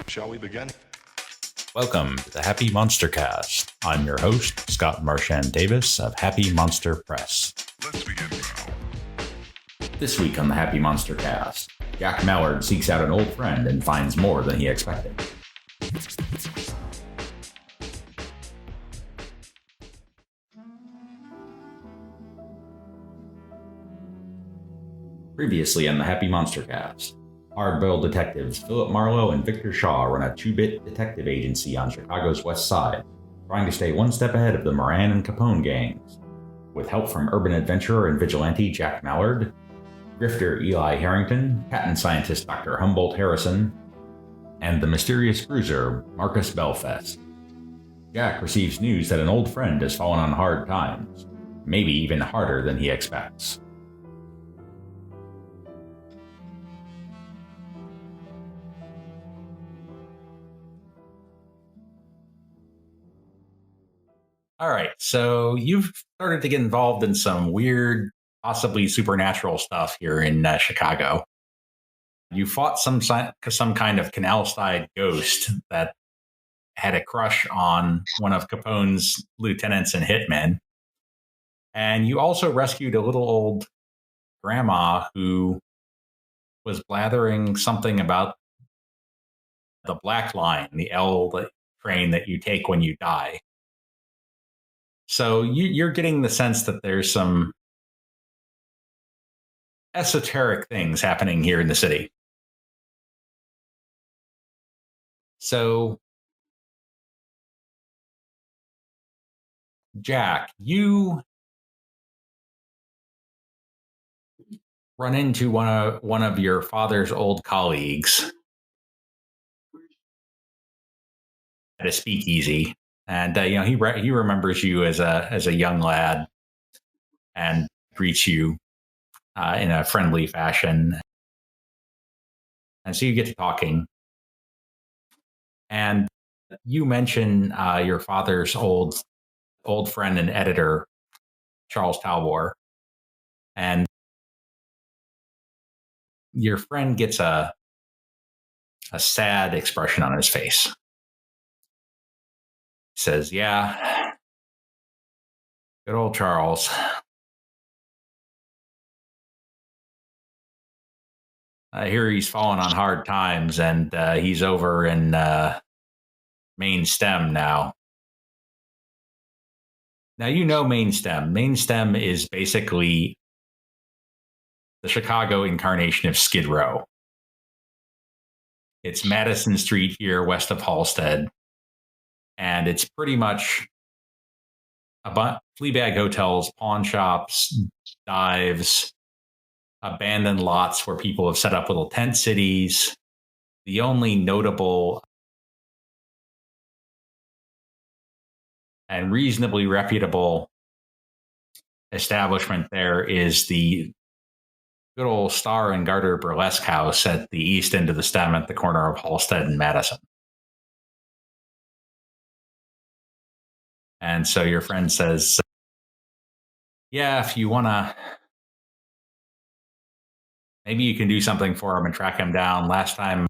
Shall we begin? Welcome to the Happy MonsterCast. I'm your host, Scott Marchand Davis of Happy Monster Press. Let's begin now. This week on the Happy MonsterCast, Jack Mallard seeks out an old friend and finds more than he expected. Previously on the Happy MonsterCast, hard-boiled detectives Philip Marlowe and Victor Shaw run a two-bit detective agency on Chicago's west side, trying to stay one step ahead of the Moran and Capone gangs. With help from urban adventurer and vigilante Jack Mallard, grifter Eli Harrington, patent scientist Dr. Humboldt Harrison, and the mysterious bruiser Marcus Belfast. Jack receives news that an old friend has fallen on hard times, maybe even harder than he expects. All right, so you've started to get involved in some weird, possibly supernatural stuff here in Chicago. You fought some kind of canal-side ghost that had a crush on one of Capone's lieutenants and hitmen. And you also rescued a little old grandma who was blathering something about the Black Line, the L train that you take when you die. So you're getting the sense that there's some esoteric things happening here in the city. So, Jack, you run into one of your father's old colleagues at a speakeasy, and he remembers you as a young lad and greets you in a friendly fashion, and so you get to talking, and you mention your father's old friend and editor, Charles Talbot, and your friend gets a sad expression on his face. He says, "Yeah, good old Charles. I hear he's fallen on hard times, and he's over in Main Stem now." Now, you know Main Stem. Main Stem is basically the Chicago incarnation of Skid Row. It's Madison Street here, west of Halsted. And it's pretty much Fleabag hotels, pawn shops, dives, abandoned lots where people have set up little tent cities. The only notable and reasonably reputable establishment there is the good old Star and Garter Burlesque House at the east end of the Stem at the corner of Halsted and Madison. And so your friend says, "Yeah, if you want to, maybe you can do something for him and track him down. Last time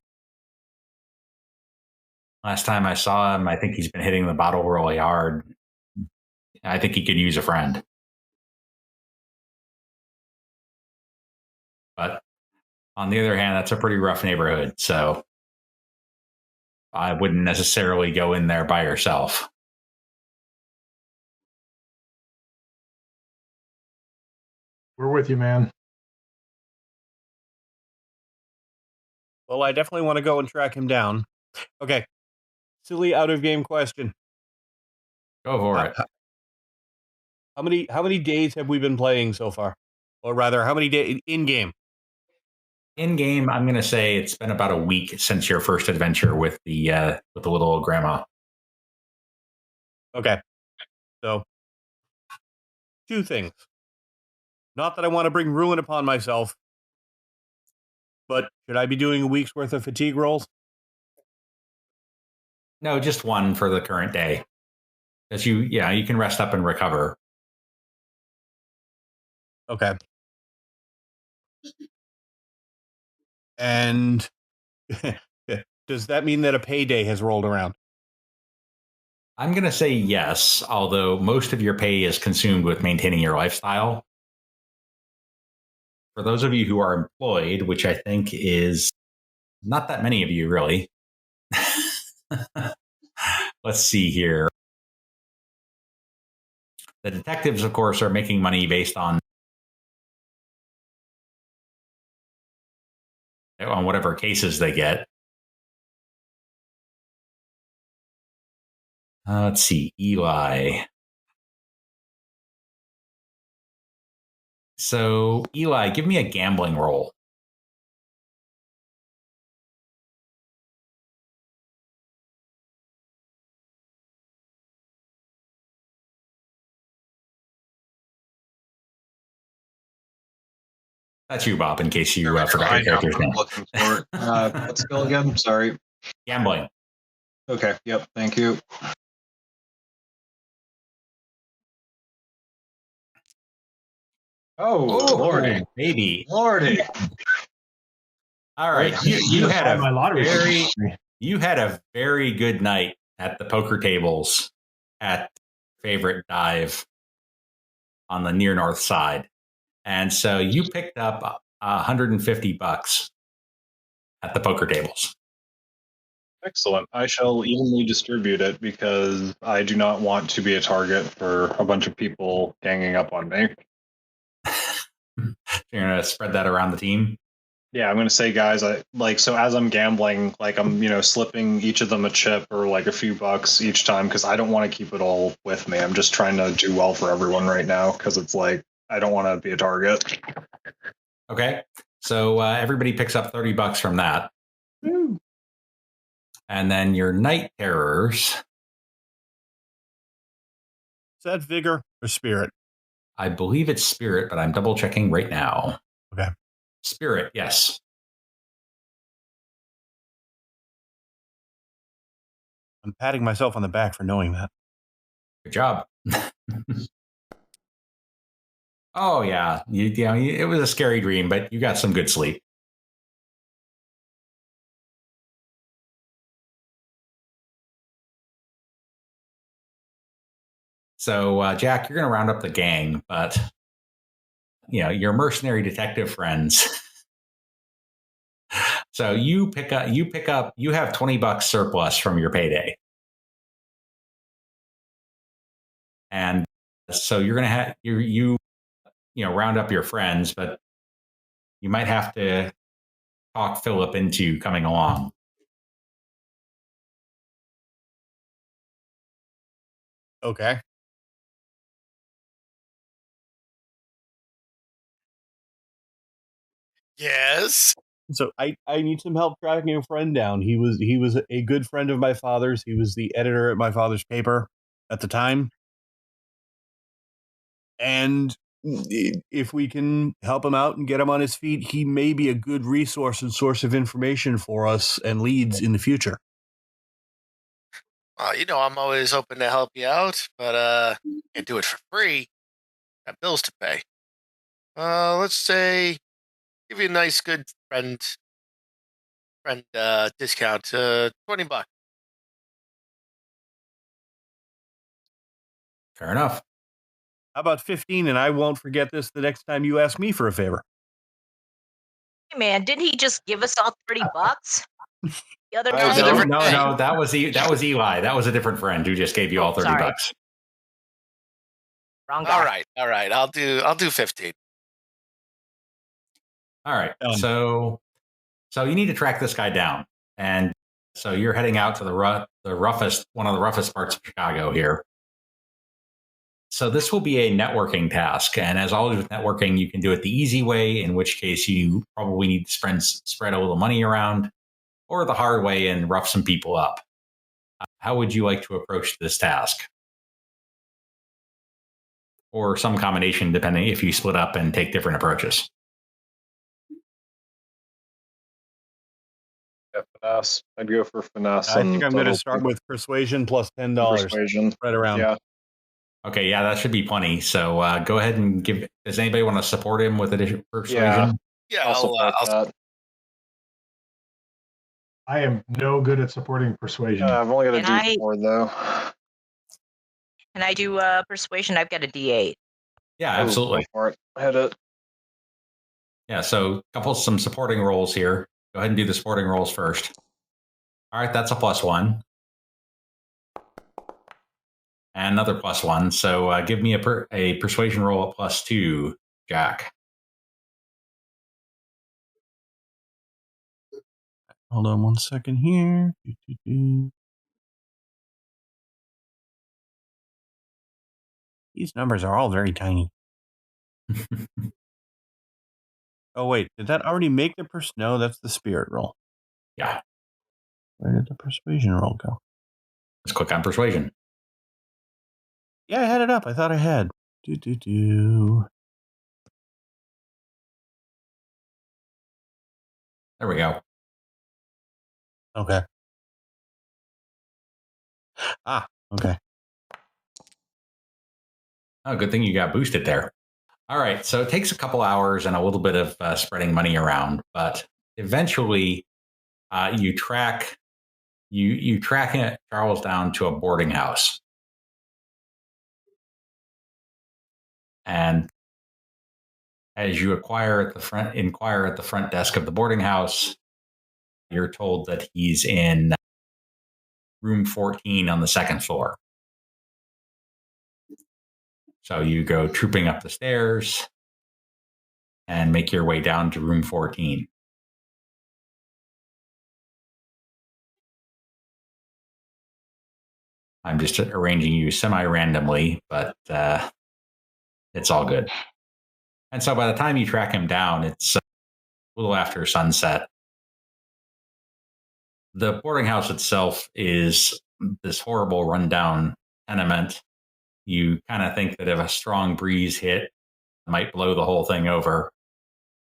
I saw him, I think he's been hitting the bottle really hard. I think he could use a friend." But on the other hand, that's a pretty rough neighborhood, so I wouldn't necessarily go in there by yourself. We're with you, man. Well, I definitely want to go and track him down. Okay. Silly out-of-game question. Go for it. How many days have we been playing so far? Or rather, how many days in-game? In-game, I'm going to say it's been about a week since your first adventure with the little old grandma. Okay. So, two things. Not that I want to bring ruin upon myself, but should I be doing a week's worth of fatigue rolls? No, just one for the current day. Because you can rest up and recover. Okay. And Does that mean that a payday has rolled around? I'm going to say yes, although most of your pay is consumed with maintaining your lifestyle. For those of you who are employed, which I think is not that many of you, really. Let's see here. The detectives, of course, are making money based on whatever cases they get. Let's see, Eli. So, Eli, give me a gambling roll. That's you, Bob, in case you forgot your character's name. Looking for it. What skill again? Sorry. Gambling. Okay. Yep. Thank you. Oh, Lordy. Baby. Lordy. All right. You had my lottery. You had a very good night at the poker tables at favorite dive on the near north side. And so you picked up $150 at the poker tables. Excellent. I shall evenly distribute it because I do not want to be a target for a bunch of people ganging up on me. You're going to spread that around the team? Yeah, I'm going to say, guys, so as I'm gambling, I'm, slipping each of them a chip or like a few bucks each time because I don't want to keep it all with me. I'm just trying to do well for everyone right now because it's like I don't want to be a target. Okay. So everybody picks up $30 from that. Woo. And then your night terrors. Is that vigor or spirit? I believe it's spirit, but I'm double checking right now. Okay. Spirit, yes. I'm patting myself on the back for knowing that. Good job. Oh, yeah. It was a scary dream, but you got some good sleep. So, Jack, you're going to round up the gang, but your mercenary detective friends. So you pick up. You have $20 surplus from your payday, and so you're going to have you round up your friends, but you might have to talk Philip into coming along. Okay. Yes. So I need some help tracking a friend down. He was a good friend of my father's. He was the editor at my father's paper at the time. And if we can help him out and get him on his feet, he may be a good resource and source of information for us and leads in the future. Well, I'm always open to help you out, but can't do it for free. Got bills to pay. Let's say give you a nice, good friend discount, $20. Fair enough. How about 15? And I won't forget this the next time you ask me for a favor. Hey man, didn't he just give us all $30 the other That was night? a different thing. No, that was Eli. That was a different friend who just gave you all $30. Sorry. Wrong guy. All right. I'll do 15. All right. So you need to track this guy down, and so you're heading out to one of the roughest parts of Chicago here. So this will be a networking task, and as always with networking, you can do it the easy way, in which case you probably need to spread a little money around, or the hard way and rough some people up. How would you like to approach this task? Or some combination, depending if you split up and take different approaches. Yeah, finesse. I'd go for finesse. I think I'm going to start with persuasion plus $10. Persuasion. Right around. Yeah. Okay, yeah, that should be plenty. So go ahead and give. Does anybody want to support him with additional persuasion? Yeah, I'll support that. I am no good at supporting persuasion. I've only got a And I- D4 though. Can I do persuasion? I've got a D8. Yeah, Ooh, absolutely. go for it. Hit it. Yeah, so some supporting rolls here. Go ahead and do the supporting rolls first. All right, that's a +1. And another +1. So give me a persuasion roll at +2, Jack. Hold on 1 second here. These numbers are all very tiny. Oh, wait. Did that already make the person? No, that's the spirit roll. Yeah. Where did the persuasion roll go? Let's click on persuasion. Yeah, I had it up. I thought I had. There we go. Okay. Okay. Oh, good thing you got boosted there. All right, so it takes a couple hours and a little bit of spreading money around, but eventually you track Charles down to a boarding house, and as you inquire at the front desk of the boarding house, you're told that he's in room 14 on the second floor. So you go trooping up the stairs and make your way down to room 14. I'm just arranging you semi-randomly, but it's all good. And so by the time you track him down, it's a little after sunset. The boarding house itself is this horrible rundown tenement. You kind of think that if a strong breeze hit, it might blow the whole thing over.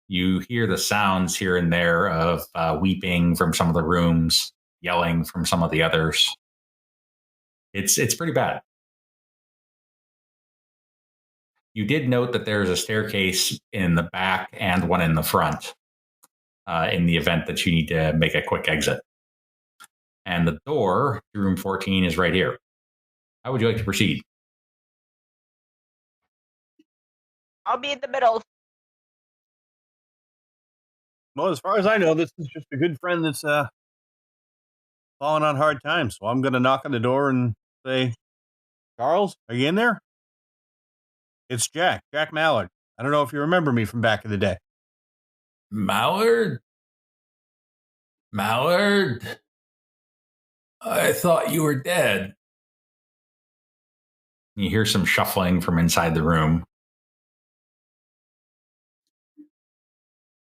You hear the sounds here and there of weeping from some of the rooms, yelling from some of the others. It's pretty bad. You did note that there's a staircase in the back and one in the front in the event that you need to make a quick exit. And the door to room 14 is right here. How would you like to proceed? I'll be in the middle. Well, as far as I know, this is just a good friend that's falling on hard times. So I'm going to knock on the door and say, Charles, are you in there? It's Jack Mallard. I don't know if you remember me from back in the day. Mallard? Mallard? I thought you were dead. You hear some shuffling from inside the room.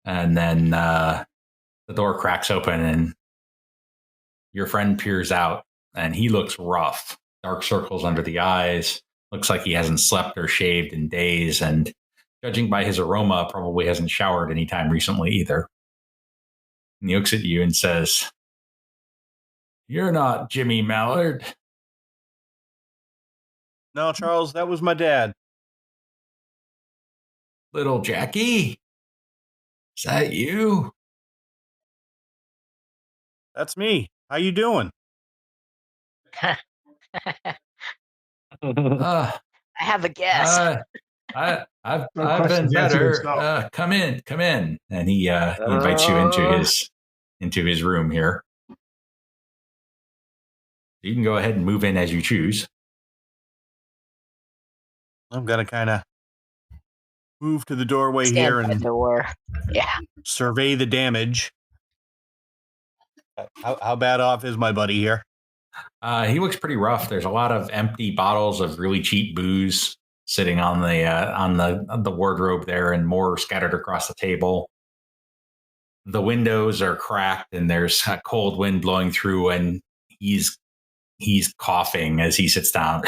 And then the door cracks open and your friend peers out, and he looks rough. Dark circles under the eyes. Looks like he hasn't slept or shaved in days, and judging by his aroma, probably hasn't showered anytime recently either. And he looks at you and says, "You're not Jimmy Mallard." No, Charles, that was my dad. Little Jackie? Is that you? That's me. How you doing? Uh, I have a guess. I've No been questions answered better. himself. Come in. And he invites you into his room here. You can go ahead and move in as you choose. I'm going to kind of move to the doorway Stand here by the and door. Yeah. survey the damage. How bad off is my buddy here? He looks pretty rough. There's a lot of empty bottles of really cheap booze sitting on the wardrobe there, and more scattered across the table. The windows are cracked, and there's a cold wind blowing through, and he's coughing as he sits down.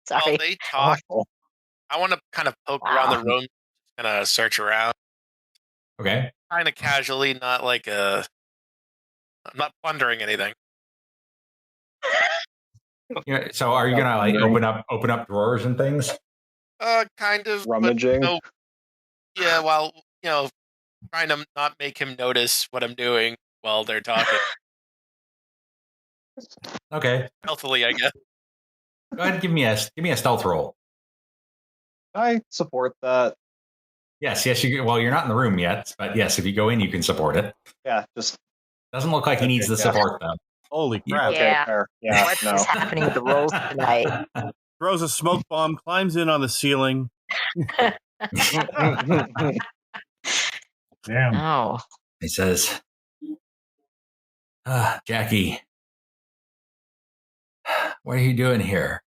Sorry. While they talk, I want to kind of poke around the room, kind of search around, Okay. kind of casually, not like I'm not plundering anything. Yeah, so are you gonna like open up drawers and things? Kind of Rummaging. But, yeah, while trying to not make him notice what I'm doing while they're talking. Okay. Healthily, I guess. Go ahead and give me a stealth roll. I support that. Yes, you. Well, you're not in the room yet, but yes, if you go in, you can support it. Yeah, just Doesn't look like he needs the yeah. support though. Holy crap. okay. Yeah. Fair. Yeah, What is no. happening with the rolls tonight? Throws a smoke bomb, climbs in on the ceiling. Damn. Oh, He says, Jackie, what are you doing here?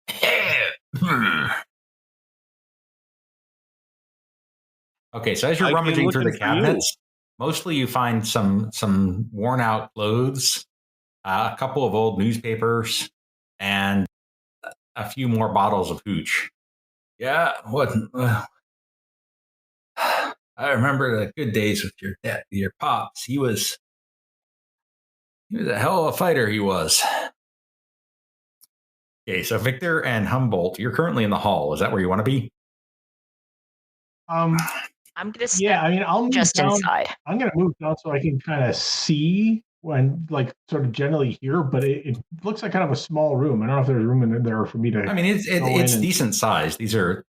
Okay, so as you're I came rummaging through the looking for you. cabinets, mostly you find some worn out clothes, a couple of old newspapers, and a few more bottles of hooch. Yeah, what? I remember the good days with your dad, your pops. He was a hell of a fighter. He was. Okay, so Victor and Humboldt, you're currently in the hall. Is that where you want to be? I'm gonna step Yeah, I mean, I'll move just down. inside. I'm gonna move down so I can kind of see when, like, sort of generally here. But it looks like kind of a small room. I don't know if there's room in there for me to. I mean, it's Go in and- decent size. These are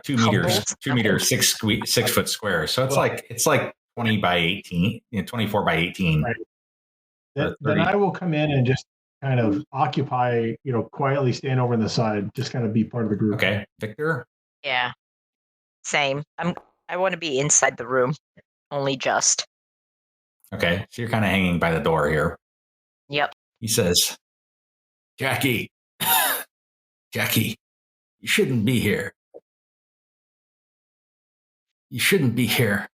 2 meters, Humboldt. 6 foot square. So it's like 20 by 18, 24 by 18. Right. Or Then 30. I will come in and just kind of occupy, quietly stand over on the side, just kind of be part of the group. Okay, Victor. Yeah, same. I want to be inside the room, only just. Okay, so you're kind of hanging by the door here. Yep. He says, Jackie, Jackie, you shouldn't be here. You shouldn't be here.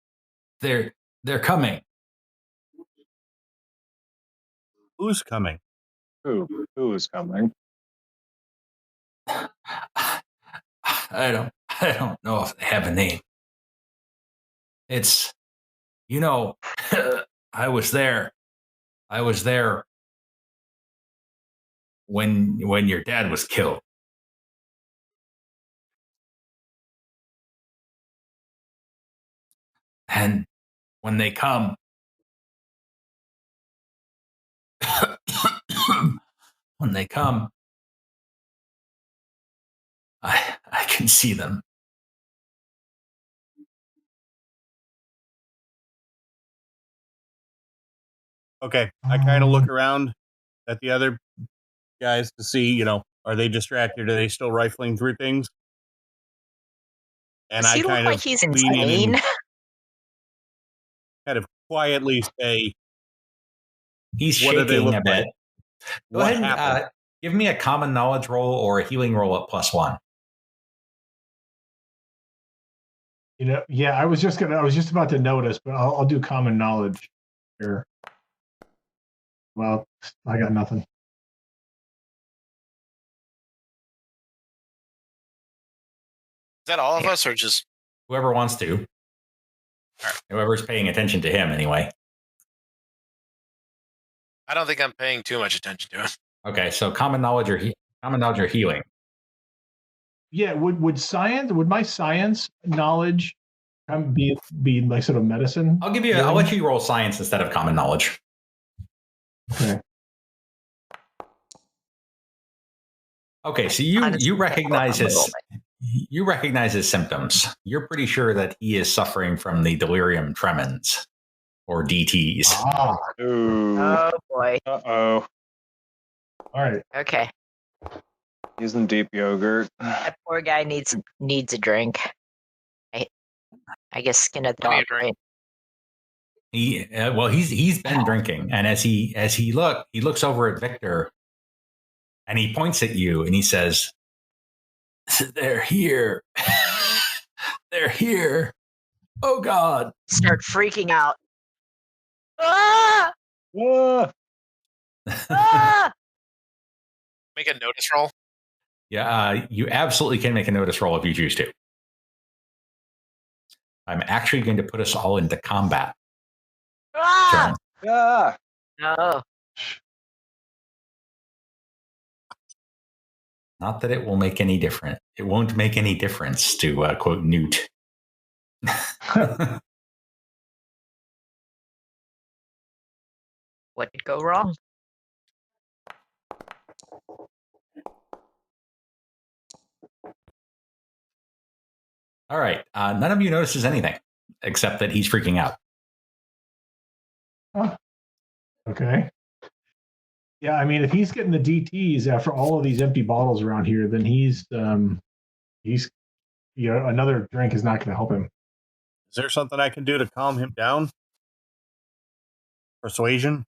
They're coming. Who's coming? Who is coming? I don't know if they have a name. It's, I was there. I was there when your dad was killed. And when they come, I can see them. Okay, I kind of look around at the other guys to see, are they distracted? Are they still rifling through things? And Does I he look kind like of he's lean in insane? and kind of quietly say, He's what do they shaking look a bit. like? Go What ahead and happened? give me a common knowledge roll or a healing roll at +1. Yeah, I was just about to notice, but I'll do common knowledge here. Well, I got nothing. Is that all of us or just Whoever wants to. Whoever's paying attention to him, anyway. I don't think I'm paying too much attention to him. Okay, so common knowledge or healing. Yeah, would my science knowledge be like sort of medicine? I'll let you roll science instead of common knowledge. Okay. Okay, so you recognize his symptoms. You're pretty sure that he is suffering from the delirium tremens or DTs. Ah, Ooh. Oh boy. Uh-oh. all right. Okay. Using deep yogurt. That poor guy needs a drink. I guess skin of the Give me a dog. drink. Right? He's been drinking, and as he looks over at Victor, and he points at you, and he says, "They're here, they're here. Oh God!" Start freaking out. Ah! Ah! Ah! Make a notice roll. Yeah, you absolutely can make a notice roll if you choose to. I'm actually going to put us all into combat. Ah! Turn. Ah! Oh. Not that it will make any difference. It won't make any difference, to quote Newt. What did go wrong? All right. None of you notices anything except that he's freaking out. Okay. Yeah, I mean, if he's getting the DTs after all of these empty bottles around here, then he's another drink is not going to help him. Is there something I can do to calm him down? Persuasion?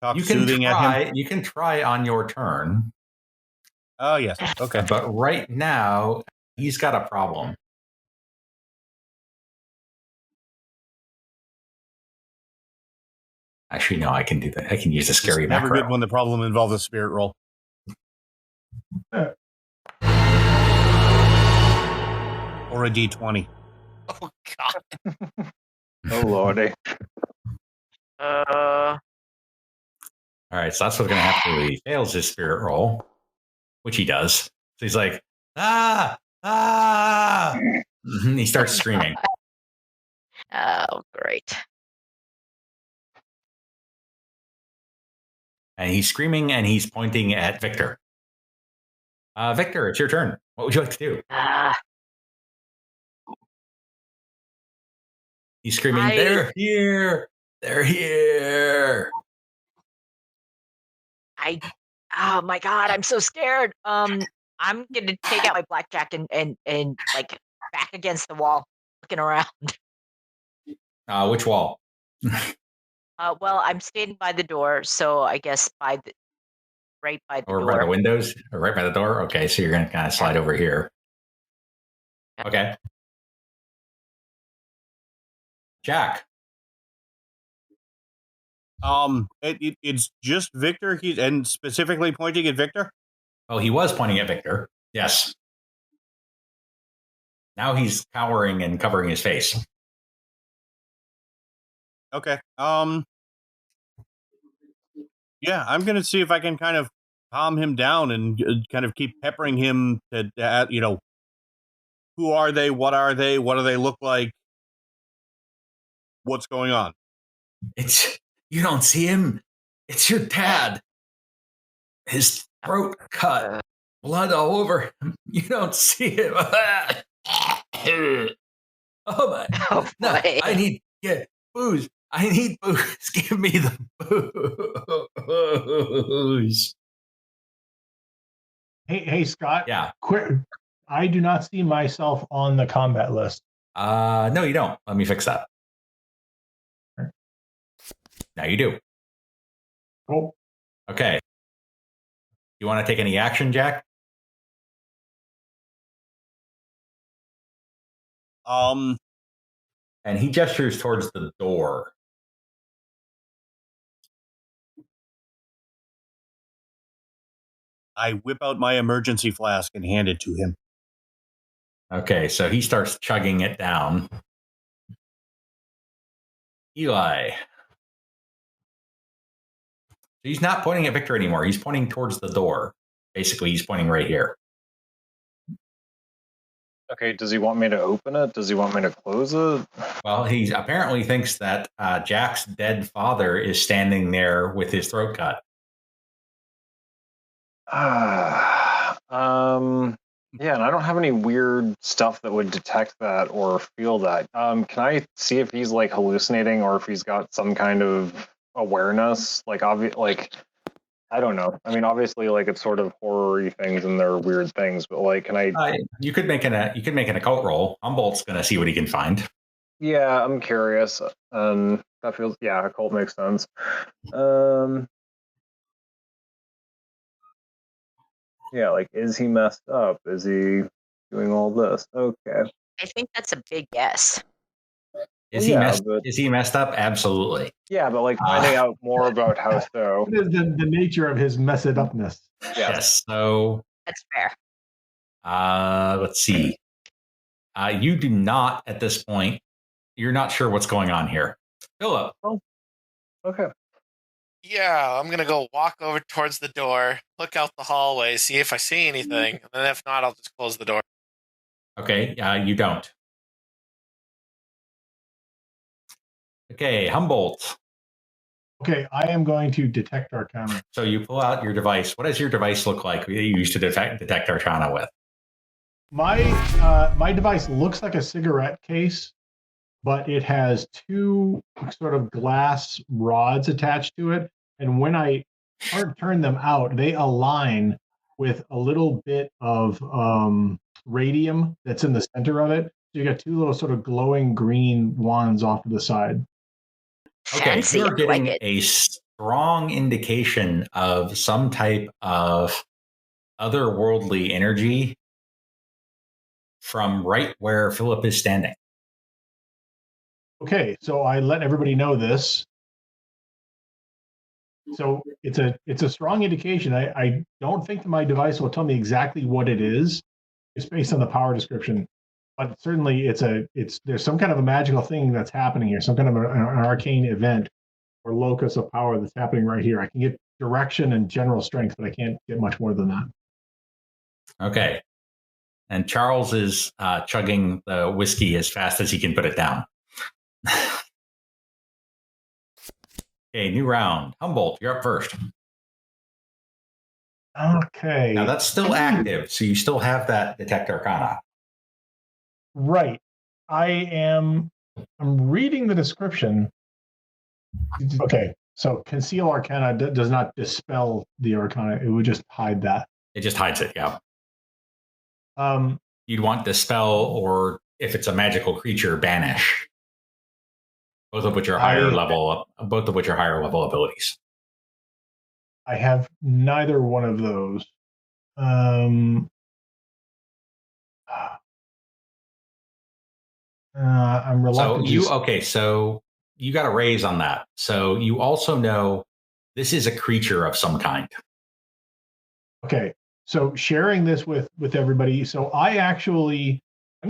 Talk soothing at him? You can try on your turn. Oh, yes. Okay. But right now, he's got a problem. Actually, no, I can do that. I can use a scary It's never macro. good when the problem involves a spirit roll. Or a D20. Oh God. Oh lordy. All right, so that's what's going to happen when he fails his spirit roll, which he does. So he's like, ah. He starts screaming. Oh, great. And he's screaming and he's pointing at Victor. Victor, it's your turn. What would you like to do? He's screaming, they're here. They're here. Oh my God, I'm so scared. I'm gonna take out my blackjack and like back against the wall, looking around. Which wall? Well, I'm standing by the door, so I guess right by the Or door. by the windows? Or right by the door? Okay, so you're going to kind of slide over here. Okay. Jack. It's just Victor. And specifically pointing at Victor. Oh, he was pointing at Victor. Yes. Now he's cowering and covering his face. Okay. Yeah, I'm gonna see if I can kind of calm him down and kind of keep peppering him to, who are they? What are they? What do they look like? What's going on? You don't see him. It's your dad. His throat cut, blood all over him. You don't see him. Oh my! Oh, No, boy. I need booze. I need booze. Give me the booze. Hey, Scott. Yeah. Quick. I do not see myself on the combat list. No, you don't. Let me fix that. Now you do. Oh. Okay. You want to take any action, Jack? And he gestures towards the door. I whip out my emergency flask and hand it to him. Okay, so he starts chugging it down. Eli. He's not pointing at Victor anymore. He's pointing towards the door. Basically, he's pointing right here. Okay, does he want me to open it? Does he want me to close it? Well, he apparently thinks that Jack's dead father is standing there with his throat cut. Yeah, and I don't have any weird stuff that would detect that or feel that. Can I see if he's like hallucinating or if he's got some kind of awareness? Like, I don't know. I mean, obviously, like it's sort of horror-y things and they're weird things, but like, can I? You could make an occult roll. Humboldt's going to see what he can find. Yeah, I'm curious. That feels occult makes sense. Yeah, like, is he messed up? Is he doing all this? Okay. I think that's a big yes. Is he messed up? Absolutely. Yeah, but like finding out more about how so. What is the nature of his messed upness? Yes. So That's fair. let's see. You do not at this point. You're not sure what's going on here, Philip. Oh, okay. Yeah, I'm gonna go walk over towards the door, look out the hallway, see if I see anything, and then if not, I'll just close the door. Okay, you don't. Okay, Humboldt. Okay, I am going to detect Arcana. So you pull out your device. What does your device look like that you used to detect Arcana with? My device looks like a cigarette case, but it has two sort of glass rods attached to it. And when I turn them out, they align with a little bit of radium that's in the center of it. So you got two little sort of glowing green wands off to the side. Okay, Fancy. you're I like getting it. a strong indication of some type of otherworldly energy from right where Philip is standing. Okay, so I let everybody know this. So it's a strong indication. I don't think that my device will tell me exactly what it is. It's based on the power description, but certainly there's some kind of a magical thing that's happening here, some kind of an arcane event or locus of power that's happening right here. I can get direction and general strength, but I can't get much more than that. Okay. And Charles is chugging the whiskey as fast as he can put it down. Okay, new round. Humboldt, you're up first. Okay. Now that's still active, so you still have that detect Arcana. Right. I'm reading the description. Okay, so conceal Arcana does not dispel the Arcana. It would just hide that. It just hides it, yeah. Um, You'd want dispel, or if it's a magical creature, banish. Both of which are higher level abilities. I have neither one of those. I'm reluctant. So you got a raise on that. So you also know this is a creature of some kind. Okay, so sharing this with everybody. So I'm going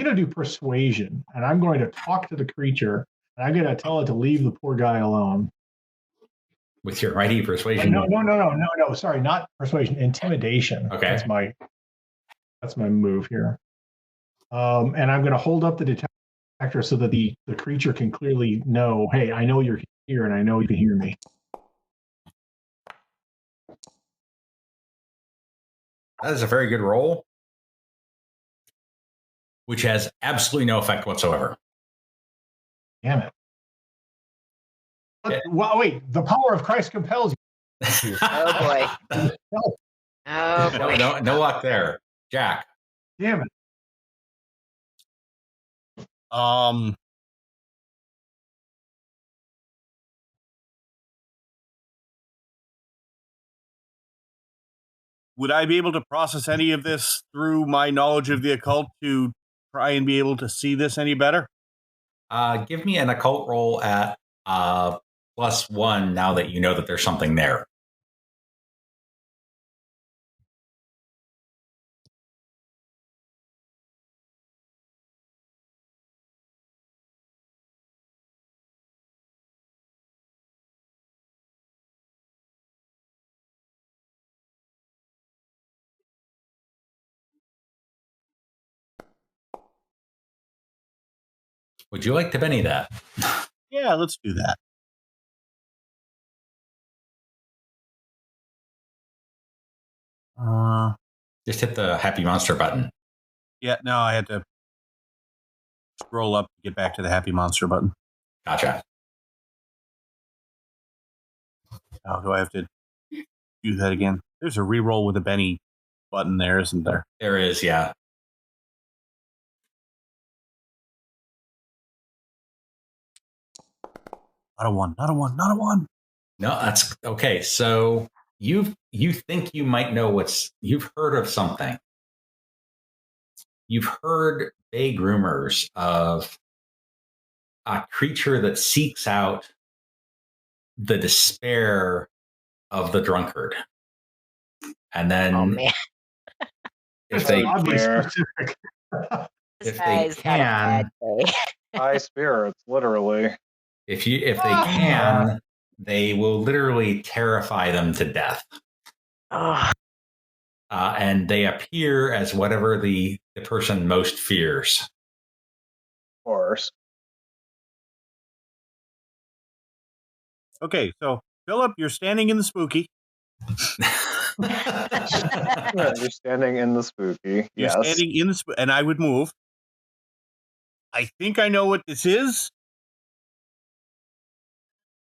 to do persuasion, and I'm going to talk to the creature, and I'm going to tell it to leave the poor guy alone. With your mighty persuasion? No. Sorry, not persuasion. Intimidation. Okay, that's my move here. And I'm going to hold up the detector so that the creature can clearly know, hey, I know you're here, and I know you can hear me. That is a very good roll, which has absolutely no effect whatsoever. Damn it. Well, wait, the power of Christ compels you. Oh boy. Oh boy. No luck there. Jack. Damn it. Would I be able to process any of this through my knowledge of the occult to try and be able to see this any better? Give me an occult roll at +1 now that you know that there's something there. Would you like to Benny that? Yeah, let's do that. Just hit the Happy Monster button. Yeah, no, I had to scroll up to get back to the Happy Monster button. Gotcha. Oh, do I have to do that again? There's a reroll with a Benny button there, isn't there? There is, yeah. Not a one. No, that's okay. So you think you might know you've heard of something. You've heard vague rumors of a creature that seeks out the despair of the drunkard. And then if they can, high spirits, literally. if they can, they will literally terrify them to death. Ugh. And they appear as whatever the person most fears. Of course. Okay, so Philip, you're standing in the spooky. Yeah, you're standing in the spooky. You're Yes. standing in the and I would move. I think I know what this is,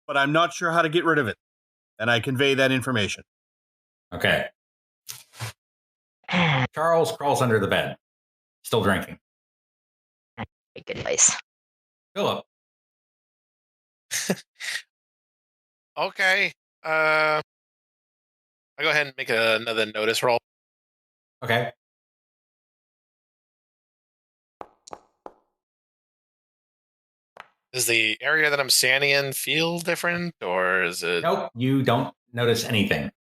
but I'm not sure how to get rid of it. And I convey that information. Okay. Charles crawls under the bed, still drinking. Good advice. Philip. Okay. I'll go ahead and make another notice roll. Okay. Does the area that I'm standing in feel different, or is it? Nope, you don't notice anything.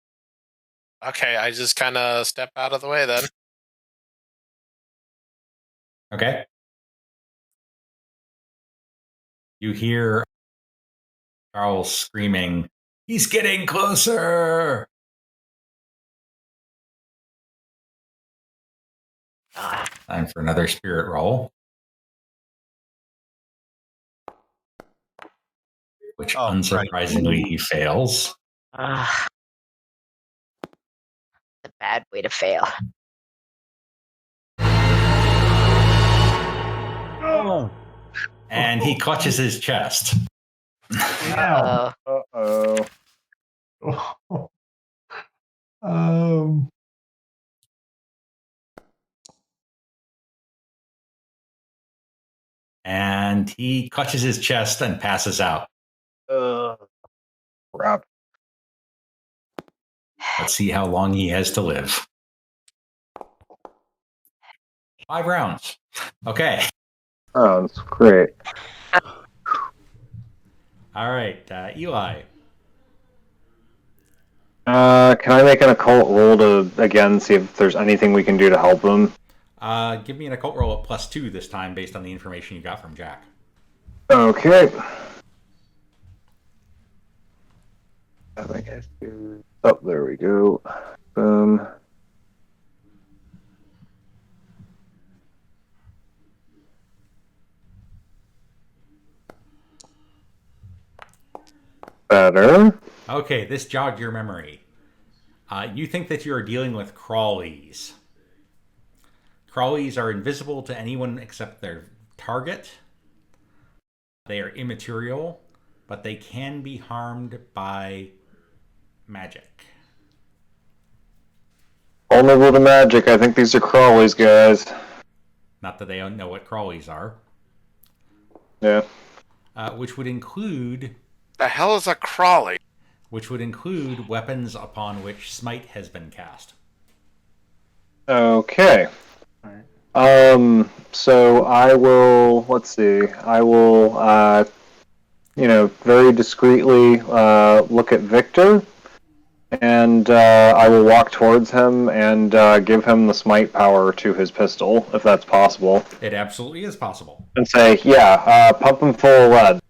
Okay, I just kind of step out of the way then. Okay. You hear Charles screaming, "He's getting closer!" Time for another spirit roll. Which, unsurprisingly, he fails. A bad way to fail. Oh. And he clutches his chest. Ow. Uh-oh. um, And he clutches his chest and passes out. Crap. Let's see how long he has to live. 5 rounds. Okay. Oh, that's great. All right, Eli. Can I make an occult roll to, again, see if there's anything we can do to help him? Give me an occult roll at +2 this time based on the information you got from Jack. Okay. Oh, there we go. Boom. Better. Okay, this jogged your memory. You think that you are dealing with crawlies. Crawlies are invisible to anyone except their target. They are immaterial, but they can be harmed by magic. Vulnerable to magic. I think these are crawlies, guys. Not that they don't know what crawlies are. Yeah. Which would include... The hell is a crawly? Which would include weapons upon which smite has been cast. Okay. So I will, let's see, I will, very discreetly look at Victor, and I will walk towards him and give him the smite power to his pistol, if that's possible. It absolutely is possible. And say, pump him full of lead.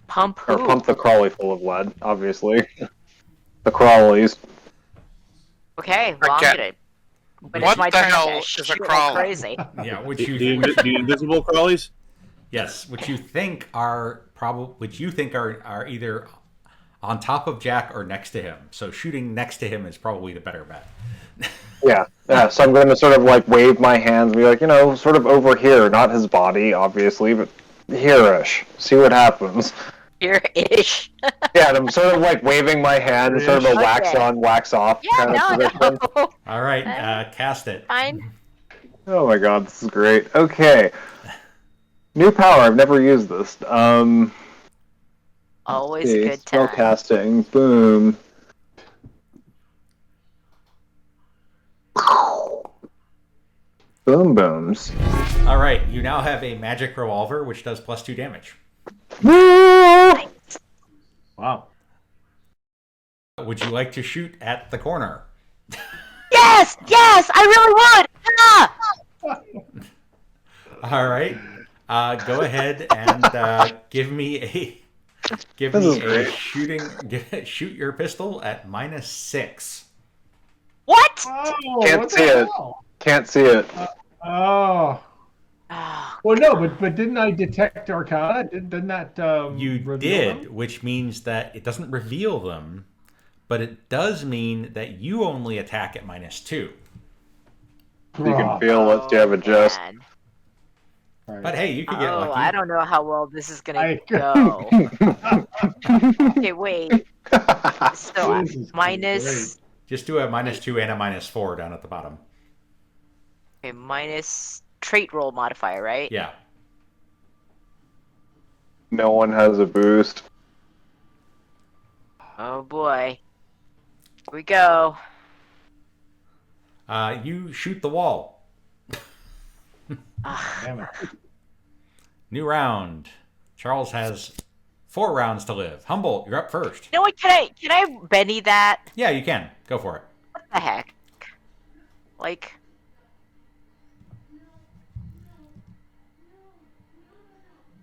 Pump who? Or pump the crawly full of lead, obviously. The crawlies. Okay, well, Okay. I'm gonna. When What it's my the turn hell to is a shoot like crawler? crazy. Yeah, The invisible crawlies? yes, which you think are are either on top of Jack or next to him. So shooting next to him is probably the better bet. Yeah, so I'm going to sort of like wave my hands and be like, sort of over here, not his body, obviously, but here-ish. See what happens. Here-ish. Yeah, and I'm sort of like waving my hand, sort of a wax Okay. on, wax off Yeah, kind of position. no. All right, cast it. Fine. Oh my god, this is great. Okay. New power, I've never used this. Always a good Spell time. casting, boom. Boom booms. All right, you now have a magic revolver, which does +2 damage. wow. Would you like to shoot at the corner? Yes, I really would. Ah! All right, go ahead and give me Give This is me a great. shoot your pistol at -6. What? Oh, Can't what the see it. hell? Can't see it. Oh. Oh, Well, no, but didn't I detect Arcana? Didn't that You reveal did, them? which means that it doesn't reveal them, but it does mean that you only attack at -2. You can Oh, feel it. You have a just. man. all right. But hey, you could get Oh, lucky. I don't know how well this is gonna I- go. Okay, wait. So This is minus Just do a -2 and a -4 down at the bottom. okay, minus trait roll modifier, right? Yeah. No one has a boost. Oh boy. Here we go. You shoot the wall. Ah, Damn it. New round. Charles has 4 rounds to live. Humboldt, you're up first. you know what? Can I Benny that? Yeah, you can. Go for it. What the heck? Like.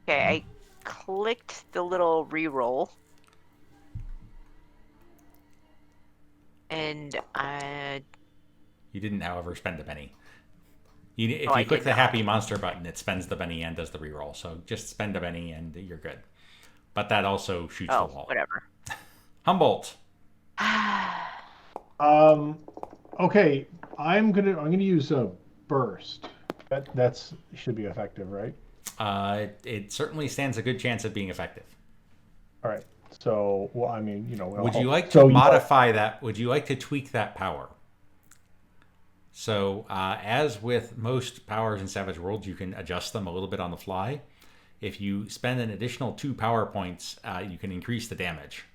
Okay, I clicked the little reroll. And You didn't, however, spend a penny. If I you click did the not. Happy Monster button, it spends the penny and does the reroll. So just spend a penny and you're good. But that also shoots oh, the wall. whatever. Humboldt. Okay, I'm gonna use a burst. That's should be effective, right? It certainly stands a good chance of being effective. All right. So, well, I mean, Would you like to so, modify that? Would you like to tweak that power? So, as with most powers in Savage Worlds, you can adjust them a little bit on the fly. If you spend an additional 2 power points, you can increase the damage.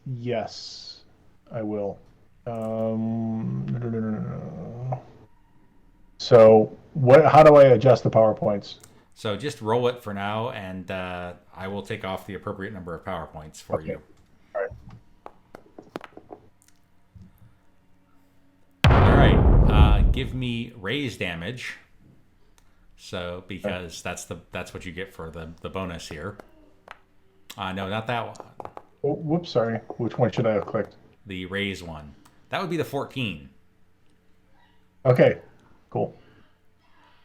Yes, I will. So, what? How do I adjust the power points? So just roll it for now, and I will take off the appropriate number of power points for you. All right. All right. Give me raise damage. So because that's what you get for the bonus here. No, not that one. Oh, whoops, sorry. Which one should I have clicked? The raise one. That would be the 14. Okay, cool.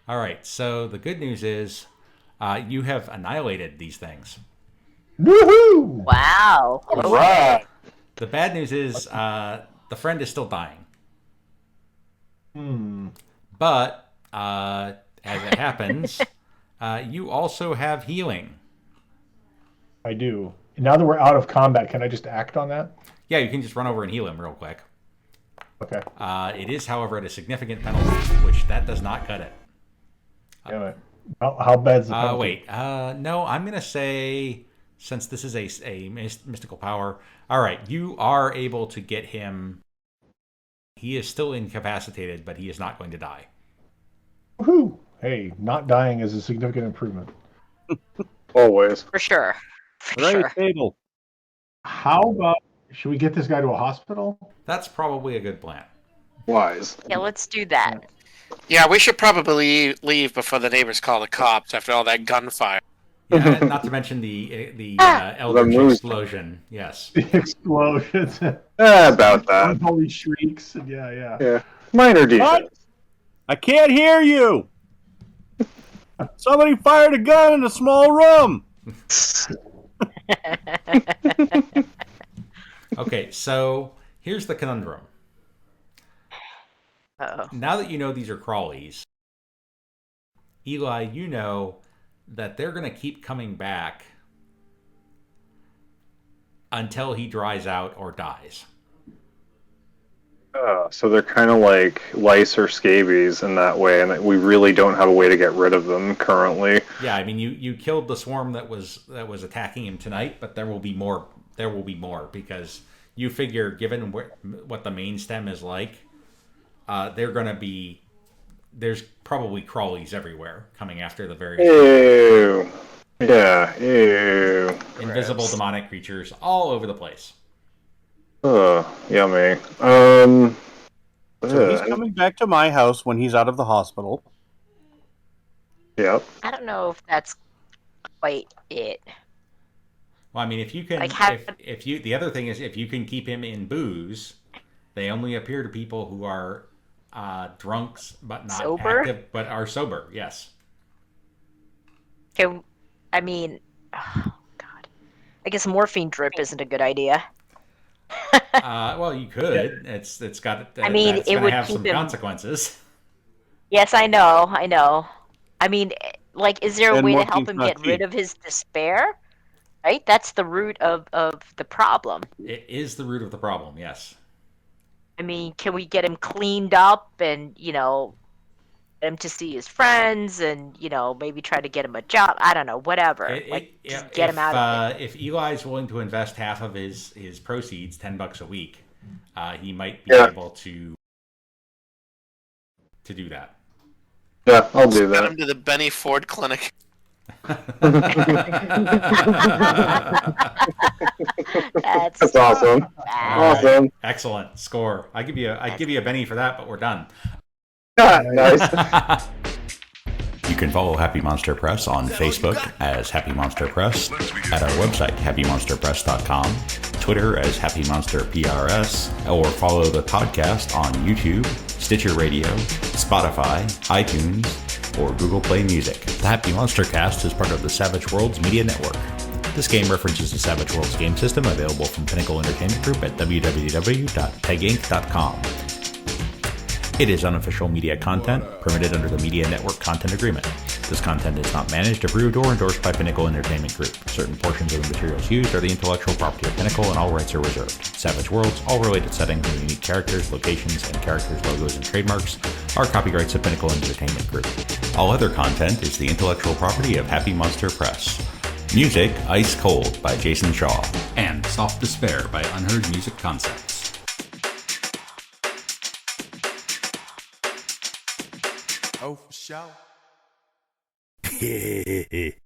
All right. So the good news is you have annihilated these things. Woohoo! Wow. All right. The bad news is the friend is still dying. But as it happens, you also have healing. I do. Now that we're out of combat, can I just act on that? Yeah, you can just run over and heal him real quick. Okay. It is, however, at a significant penalty, which that does not cut it. Damn it. How bad's the penalty? Wait. No, I'm going to say, since this is a mystical power, all right, you are able to get him. He is still incapacitated, but he is not going to die. Woohoo! Hey, not dying is a significant improvement. Always. For sure. For Right, sure. table. How about, should we get this guy to a hospital? That's probably a good plan. Wise. Yeah, let's do that. Yeah, we should probably leave before the neighbors call the cops after all that gunfire. Yeah, not to mention the eldritch moose. explosion. Yes. The explosions. About that. Unholy shrieks. Yeah. Yeah. Minor details. I can't hear you. Somebody fired a gun in a small room. Okay, so here's the conundrum. Uh-oh. Now that you know these are crawlies, Eli, you know that they're going to keep coming back until he dries out or dies. So they're kind of like lice or scabies in that way, and we really don't have a way to get rid of them currently. Yeah, I mean, you killed the swarm that was attacking him tonight, but there will be more. There will be more because you figure, given what the main stem is like, they're going to be. There's probably crawlies everywhere coming after the various Ew. Yeah. Ew. invisible demonic creatures all over the place. Ugh. Yummy. So he's Ugh. coming back to my house when he's out of the hospital. Yep. I don't know if that's quite it. Well, I mean, if you can, Like, how- if you, the other thing is, if you can keep him in booze, they only appear to people who are drunks but not Sober? active, but are sober. Yes. Can I mean, oh, God. I guess morphine drip isn't a good idea. Well, you could. It's got. I mean, That's it going to would have keep some him. consequences. Yes, I know, I know. I mean, like, is there a And way to help morphine's him not get rid cheap. of his despair? Right? That's the root of the problem. It is the root of the problem. Yes. I mean, can we get him cleaned up and, get him to see his friends and, maybe try to get him a job? I don't know, whatever. Like, just get him out of it. If Eli's willing to invest half of his proceeds, $10 a week, he might be Yeah. able to do that. Yeah, I'll do Send that. him to the Benny Ford Clinic. That's That's awesome. bad. Awesome. Excellent score. I'd give you a Benny for that, but we're done. Nice. You can follow Happy Monster Press on Facebook as Happy Monster Press, at our website, happymonsterpress.com, Twitter as Happy Monster PRS, or follow the podcast on YouTube, Stitcher Radio, Spotify, iTunes, or Google Play Music. The Happy Monster Cast is part of the Savage Worlds Media Network. This game references the Savage Worlds game system available from Pinnacle Entertainment Group at www.peginc.com. It is unofficial media content, permitted under the Media Network Content Agreement. This content is not managed, approved, or endorsed by Pinnacle Entertainment Group. Certain portions of the materials used are the intellectual property of Pinnacle and all rights are reserved. Savage Worlds, all related settings and unique characters, locations, and characters, logos, and trademarks are copyrights of Pinnacle Entertainment Group. All other content is the intellectual property of Happy Monster Press. Music, Ice Cold by Jason Shaw. And Soft Despair by Unheard Music Concepts. Oh, for sure.